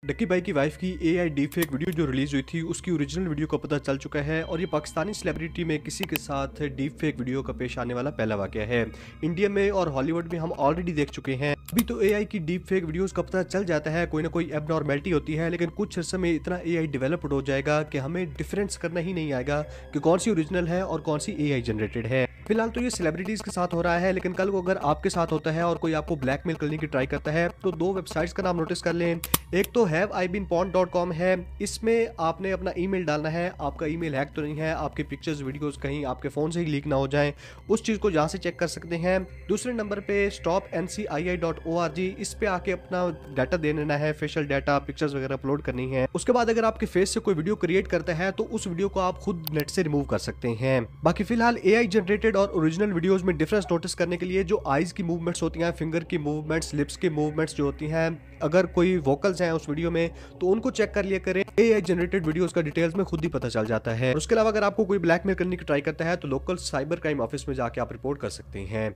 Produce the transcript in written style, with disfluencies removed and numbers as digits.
Ducky भाई की wife की एआई डीपफेक वीडियो जो रिलीज हुई थी उसकी ओरिजिनल वीडियो का पता चल चुका है और ये पाकिस्तानी सेलिब्रिटी में किसी के साथ डीपफेक वीडियो का पेश आने वाला पहला वाकया है। इंडिया में और हॉलीवुड में हम ऑलरेडी देख चुके हैं। अभी तो एआई की डीपफेक वीडियोस का पता चल जाता है, कोई ना कोई एबनॉर्मेलिटी होती है, लेकिन कुछ अर्से में इतना एआई डेवलप्ड हो जाएगा कि हमें डिफरेंस करना ही नहीं आएगा कि कौन सी ओरिजिनल है और कौन सी एआई जनरेटेड है। फिलहाल तो ये सेलिब्रिटीज के साथ हो रहा है, लेकिन कल को अगर आपके साथ होता है और कोई आपको ब्लैकमेल करने की ट्राई करता है तो दो वेबसाइट्स का नाम नोटिस कर लें। एक तो haveibeenpawned.com है। इसमें आपने अपना ईमेल डालना है, आपका ईमेल हैक तो नहीं है, आपके पिक्चर्स वीडियोस कहीं आपके फ़ोन से ही लीक ना हो जाएं, उस चीज़ को जहाँ से चेक कर सकते हैं। दूसरे नंबर पे stopncii.org, इस पे आके अपना डाटा दे देना है, फेशियल डाटा, पिक्चर्स वगैरह अपलोड करनी है। उसके बाद अगर आपके फेस से कोई वीडियो क्रिएट करता है तो उस वीडियो को आप खुद नेट से रिमूव कर सकते हैं। बाकी फिलहाल एआई जनरेटेड और ओरिजिनल वीडियोस में डिफरेंस नोटिस करने के लिए जो आईज की मूवमेंट्स होती हैं, फिंगर की मूवमेंट्स, लिप्स की मूवमेंट्स जो होती हैं, अगर कोई वोकल्स हैं उस वीडियो में तो उनको चेक कर लिया करें। एआई जनरेटेड वीडियोस का डिटेल्स में खुद ही पता चल जाता है। और उसके अलावा अगर आपको कोई ब्लैकमेल करने की ट्राई करता है तो लोकल साइबर क्राइम ऑफिस में जाके आप रिपोर्ट कर सकते हैं।